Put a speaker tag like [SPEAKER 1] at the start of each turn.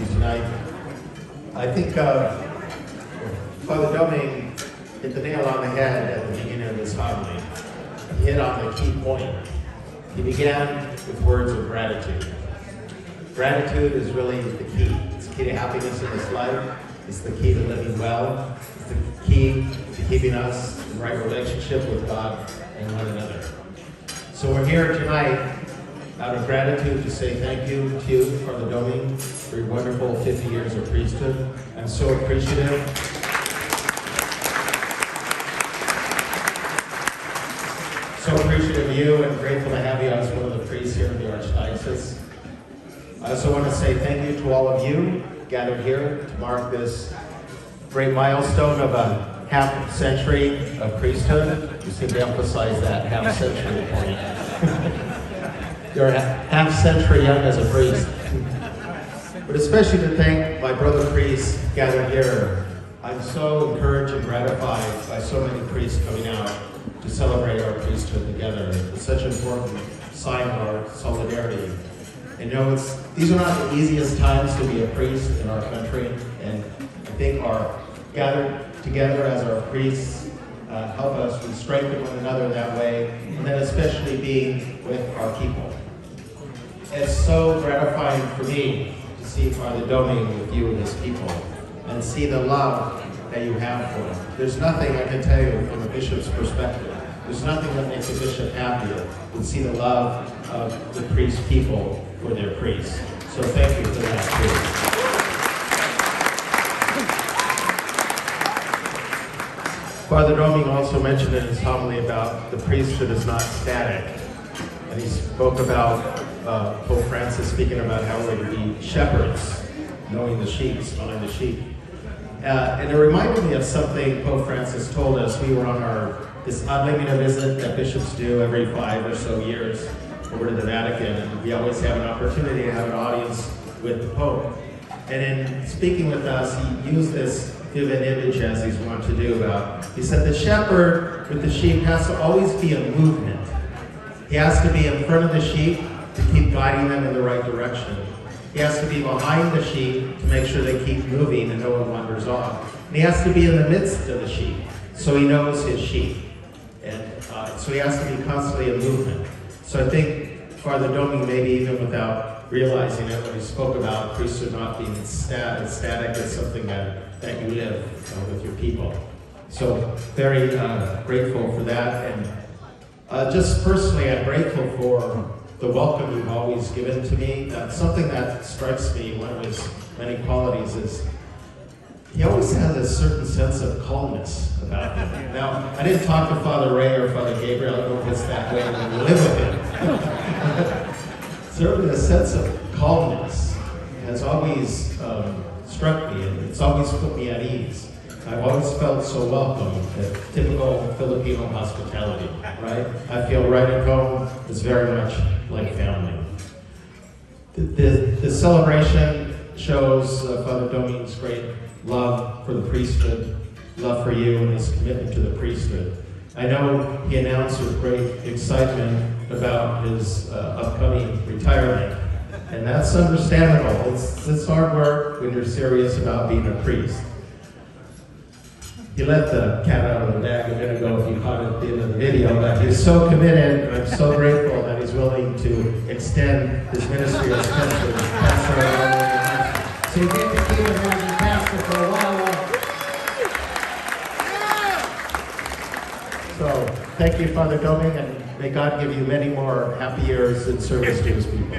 [SPEAKER 1] you tonight. I think Father Domingue hit the nail on the head at the beginning of his homily. He hit on the key point. He began with words of gratitude. Gratitude is really the key. It's the key to happiness in this life. It's the key to living well. It's the key to keeping us in right relationship with God and one another. So we're here tonight out of gratitude to say thank you to you, Father Domingue, for your wonderful 50 years of priesthood. I'm so appreciative. So appreciative of you and grateful to have you as one of the priests here in the Archdiocese. I also want to say thank you to all of you gathered here to mark this great milestone of a half century of priesthood. You seem to emphasize that half century point. You're a half century young as a priest. But especially to thank my brother priests gathered here. I'm so encouraged and gratified by so many priests coming out to celebrate our priesthood together. It's such an important sign of our solidarity. And you know, these are not the easiest times to be a priest in our country, and I think our gathered together as our priests help us to strengthen one another that way, and then especially being with our people. It's so gratifying for me to see Father Domingue with you and his people, and see the love that you have for him. There's nothing I can tell you from a bishop's perspective. There's nothing that makes a bishop happier than see the love of the priest people for their priests. So thank you for that too. Father Domingue also mentioned in his homily about the priesthood is not static. And he spoke about Pope Francis speaking about how we're to be shepherds, knowing the sheep, smelling the sheep. And it reminded me of something Pope Francis told us. We were on this ad limina visit that bishops do every 5 or so years over to the Vatican, and we always have an opportunity to have an audience with the Pope. And in speaking with us, he used this vivid image, as he's wont to do, he said the shepherd with the sheep has to always be in movement. He has to be in front of the sheep to keep guiding them in the right direction. He has to be behind the sheep to make sure they keep moving and no one wanders off. And he has to be in the midst of the sheep, so he knows his sheep. And so he has to be constantly in movement. So I think Father Domingue, maybe even without realizing it, when he spoke about priesthood not being static, it's something that you live with your people. So very grateful for that. And just personally, I'm grateful for the welcome you've always given to me. Something that strikes me, one of his many qualities, is he always has a certain sense of calmness about him. Now, I didn't talk to Father Ray or Father Gabriel. I don't know if it's that way when you live with him. Certainly a sense of calmness has always struck me, and it's always put me at ease. I've always felt so welcome, that typical Filipino hospitality, right? I feel right at home. It's very much like family. The celebration shows Father Domingue's great love for the priesthood, love for you, and his commitment to the priesthood. I know he announced with great excitement about his upcoming retirement, and that's understandable. It's hard work when you're serious about being a priest. He let the cat out of the bag a minute ago, if you caught it at the end of the video, but he's so committed, and I'm so grateful that he's willing to extend his ministry as pastor. So you get to keep him as a pastor for a while. So thank you, Father Domingue, and may God give you many more happy years in service to his people.